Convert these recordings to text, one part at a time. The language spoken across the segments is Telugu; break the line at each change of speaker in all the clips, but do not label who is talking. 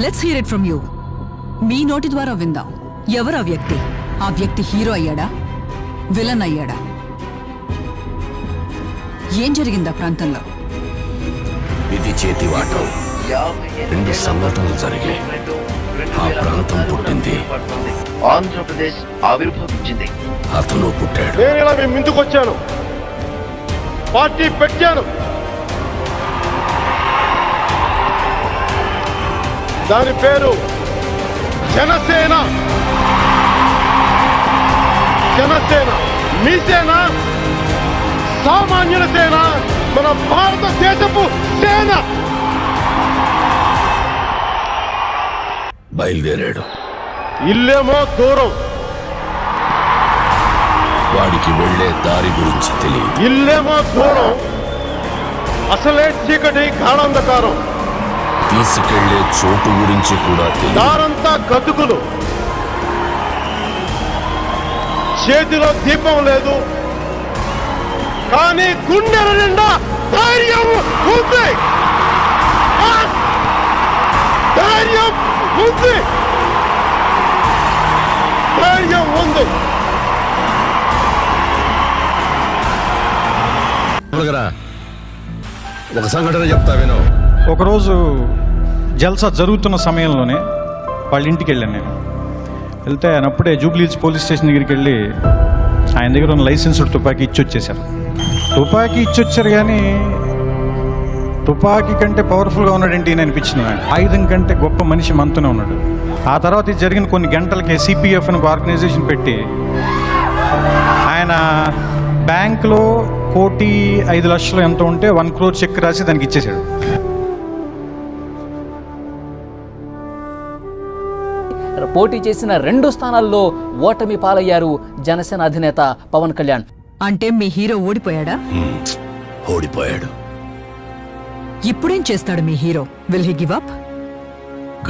Let's hear it from you. మీ నోటి ద్వారా విందాం. ఎవరు ఆ వ్యక్తి? ఆ వ్యక్తి హీరో అయ్యాడా, విలన్ అయ్యాడా? ఏం జరిగిందా ప్రాంతంలో?
ఇది చేతివాటం. 2 సంఘటనలు జరిగాయి. ఆ ప్రాంతం పుట్టింది,
ఆంధ్రప్రదేశ్ ఆవిర్భవించింది.
అతను పుట్టాడు.
నేను ఇలా మేము ముందుకొచ్చాను, పార్టీ పెట్టాను. దాని పేరు జనసేన. జనసేన మీ సేన, సామాన్యుల సేన, మన భారతదేశపు సేన.
బయలుదేరాడు.
ఇల్లేమో దూరం,
వాడికి వెళ్లే దారి గురించి తెలియదు.
ఇల్లేమో దూరం, అసలే చీకటి గాఢాంధకారం.
తీసుకెళ్లే చోటు గురించి కూడా తెలియదు.
దారంతా గతుకులు, చేతిలో దీపం లేదు, కానీ గుండెల నిండా ధైర్యం ఉంది. ధైర్యం ఉంది, ధైర్యం ఉంది.
ఒక సంఘటన చెప్తా విను.
ఒకరోజు జల్సా జరుగుతున్న సమయంలోనే వాళ్ళ ఇంటికి వెళ్ళాను నేను. వెళ్తే ఆయన అప్పుడే జూబ్లీహిల్స్ పోలీస్ స్టేషన్ దగ్గరికి వెళ్ళి ఆయన దగ్గర ఉన్న లైసెన్స్డ్ తుపాకీ ఇచ్చొచ్చేశారు. తుపాకీ ఇచ్చొచ్చారు, కానీ తుపాకీ కంటే పవర్ఫుల్గా ఉన్నాడేంటి అని అనిపించింది. ఆయుధం కంటే గొప్ప మనిషి మనతోనే ఉన్నాడు. ఆ తర్వాత ఇది జరిగిన కొన్ని గంటలకి సిపిఎఫ్ అని ఒక ఆర్గనైజేషన్ పెట్టి ఆయన బ్యాంకులో 1,05,00,000 ఎంత ఉంటే 1 crore చెక్ రాసి దానికి ఇచ్చేశాడు.
పోటీ చేసిన 2 స్థానాల్లో ఓటమి పాలయ్యారు జనసేన అధినేత పవన్ కళ్యాణ్.
అంటే మీ హీరో ఓడిపోయాడా?
ఓడిపోయాడు.
ఇప్పుడేం చేస్తాడు మీ hero? Will he give up?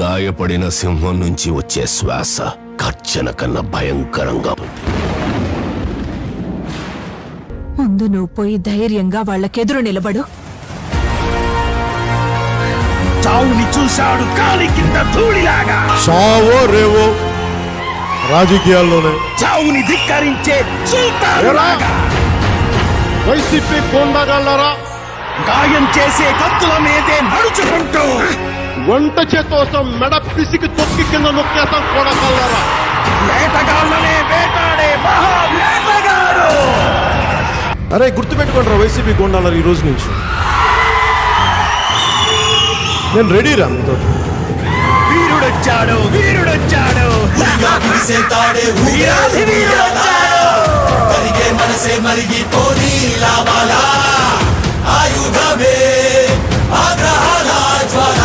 గాయపడిన సింహం నుంచి వచ్చే శ్వాస కర్చన కన్నా భయంకరంగా ఉంది.
ముందు నువ్వు పోయి ధైర్యంగా వాళ్ళకెదురు నిలబడు.
చావుని చూశాడు కాలి కింద ధూళిలాగా.
చావో రేవో రాజకీయాల్లోనే
చావుని ధిక్కరించే చూతారులాగా.
వైసీపీ గోండాగాళ్ళరా
గాయం చేసే కత్తుల మీదే నడుచుకుంటూ
వంట చేతోసం మెడ పిసికి తొక్కి కింద నొక్కేస్తాం కూడా కల్లరా.
వేటగాళ్ళనే వేటాడే మహావేటగాడు.
అరే గుర్తుపెట్టుకుంటారా వైసీపీ గోండాలరు ఈ రోజు నుంచి నేను రెడీ రా.
వీరుడొచ్చాడు, వీరుడొచ్చాడు, వీరాధి వీరుడొచ్చాడు. కరిగే మనసే మరిగిపోని లావాల ఆయుధమే ఆగ్రహాల జ్వాల.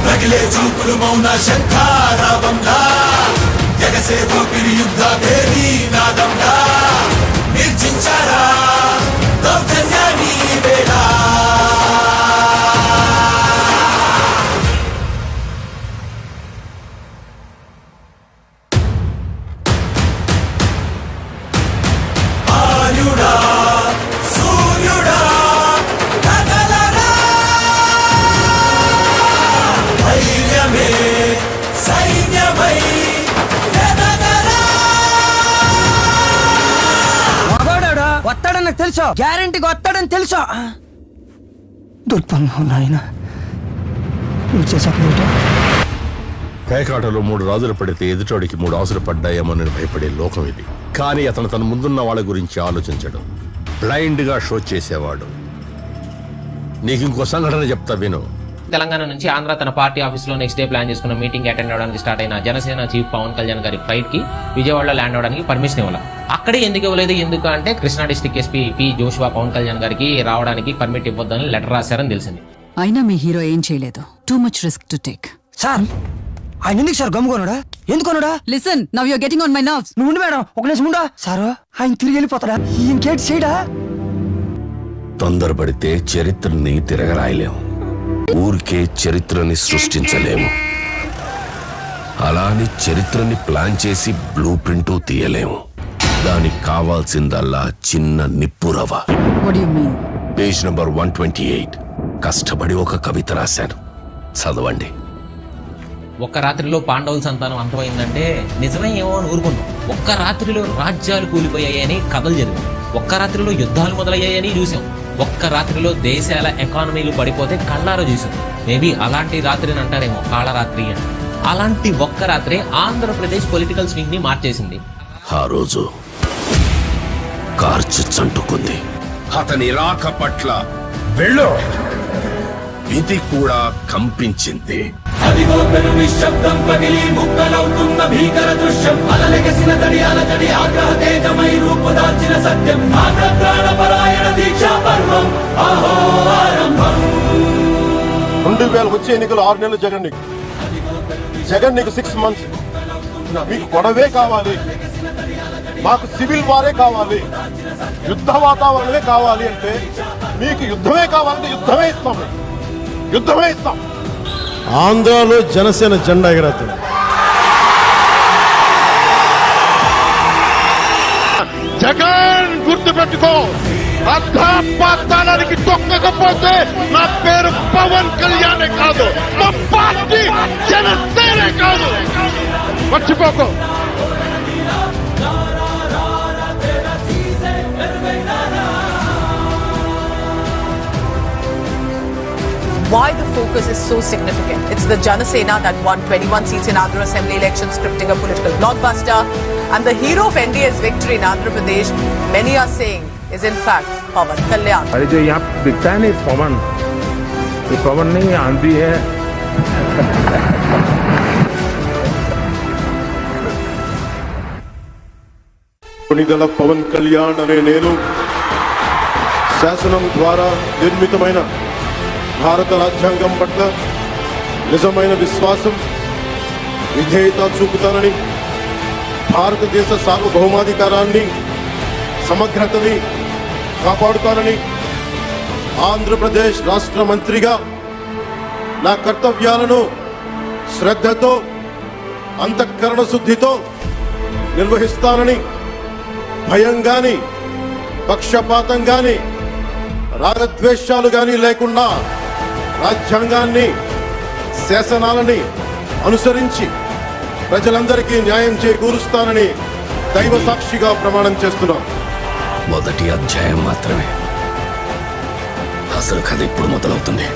రగిలే చూపులు మౌన శంఖారావంలా, ఎగసే ఊపిరి యుద్ధ భేరీ నాదంలా. నిర్జించారా దౌర్జన్యాన్ని వేళ. ఆర్యుడా సూర్యుడా కదలరా, ధైర్యమే సైన్యమై ఎదగరా.
వస్తాడని తెలుసా, గ్యారెంటీగా వస్తాడని తెలుసా. దుర్పంగా నాయన నువ్వు చేసాక
పేకాటలో 3 రాజులు పడితే ఎదుటోడికి 3 ఆసులు పడ్డాయేమోనని భయపడే లోకం ఇది. కానీ అతను తన ముందున్న వాళ్ళ గురించి ఆలోచించడం, బ్లైండ్ గా షో చేసేవాడు. నీకు ఇంకో సంఘటన చెప్తా విను.
తెలంగాణ నుంచి ఆంధ్ర తన పార్టీ ఆఫీస్ లో నెక్స్ట్ డే ప్లాన్ చేసుకున్న మీటింగ్ అటెండ్ అవడానికి స్టార్ట్ అయిన జనసేన చీఫ్ పవన్ కళ్యాణ్ గారి ఫ్లైట్ కి విజయవాడలో ల్యాండ్ అవడానికి పర్మిషన్ ఇవ్వాలి. అక్కడే ఎందుకు ఇవ్వలేదు, ఎందుకు అంటే Krishna district SP P Joshua Pavan Kalyan గారికి రావడానికి పర్మిట్ ఇవ్వద్దని లెటర్ రాశారని తెలిసింది.
అయినా మీ హీరో ఏం చేయలేదు. Too much risk to take.
Sir ఆయన ఎందుకు సార్ గమ్ముకోనుడా? ఎందుకోనుడా?
Listen, now you are getting on my nerves.
నువ్వు ఉండు మేడం, ఒక నిమిషం ఉండా. సారు ఆయన తిరిగి వెళ్ళిపోతాడా? ఇంకేంటి చేయడా?
తొందరపడితే చరిత్రని తిరగరాయలేము, ఊరికే చరిత్రని సృష్టించలేము. అలాని చరిత్రని ప్లాన్ చేసి బ్లూ ప్రింట్ తీయలేము. దానికి కావాల్సిందల్లా చిన్న నిప్పురవ.
What do you mean?
Page number 128. కష్టపడి ఒక కవిత రాశాను, చదవండి.
ఒక్క రాత్రిలో పాండవుల సంతానం అంతమైందంటే నిజమే ఏమో అని ఊరుకున్నాం. ఒక్క రాత్రిలో రాజ్యాలు కూలిపోయాయని కథలు చదివాం. ఒక్క రాత్రిలో యుద్ధాలు మొదలయ్యాయని చూసాం. ఒక్క రాత్రిలో దేశాల ఎకానమీలు పడిపోతే కళ్ళారా చూసాం. మేబీ అలాంటి రాత్రిని అంటారేమో కాళరాత్రి అని. అలాంటి ఒక్క రాత్రే ఆంధ్రప్రదేశ్ పొలిటికల్ స్వింగ్ ని మార్చేసింది.
ఆ రోజు కార్చి చంటుకుంది. అతని రాక పట్ల వెళ్ళు ఇది కూడా కంపించింది.
వచ్చే ఎన్నికలు 6 నెలలు జగన్ నీకు 6 months. మీకు గొడవే కావాలి, మాకు సివిల్ వారే కావాలి, యుద్ధ వాతావరణమే కావాలి అంటే మీకు యుద్ధమే కావాలంటే యుద్ధమే ఇస్తాం.
ఆంధ్రాలో జనసేన జెండా ఎగరేస్తుంది.
జగన్ గుర్తుపెట్టుకో, అర్ధపాతాళానికి తొక్కకపోతే నా పేరు పవన్ కళ్యాణే కాదు, మా పార్టీ జనసేనే కాదు, మర్చిపోకు.
Why the focus is so significant? It's the Janasena that won 21 seats in Andhra Assembly elections, scripting a political blockbuster. And the hero of NDA's victory in Andhra Pradesh, many are saying, is in fact Pawan Kalyan.
अरे जो यहाँ दिखता है नहीं पवन, ये पवन नहीं आंधी है.
కొనిదల పవన్ కళ్యాణ్ అనే నేను శాసనం ద్వారా నిర్మితమైన భారత రాజ్యాంగం పట్ల నిజమైన విశ్వాసం, విధేయత చూపుతానని, భారతదేశ సార్వభౌమాధికారాన్ని, సమగ్రతని కాపాడుతానని, ఆంధ్రప్రదేశ్ రాష్ట్ర మంత్రిగా నా కర్తవ్యాలను శ్రద్ధతో, అంతఃకరణ శుద్ధితో నిర్వహిస్తానని, భయం గాని, పక్షపాతం గాని, రాగద్వేషాలు గాని లేకుండా రాజ్యాంగాన్ని, శాసనాలని అనుసరించి ప్రజలందరికీ న్యాయం చేకూరుస్తానని దైవ సాక్షిగా ప్రమాణం చేస్తున్నాం.
మొదటి అధ్యాయం మాత్రమే, అసలు కథ ఇప్పుడు మొదలవుతుంది.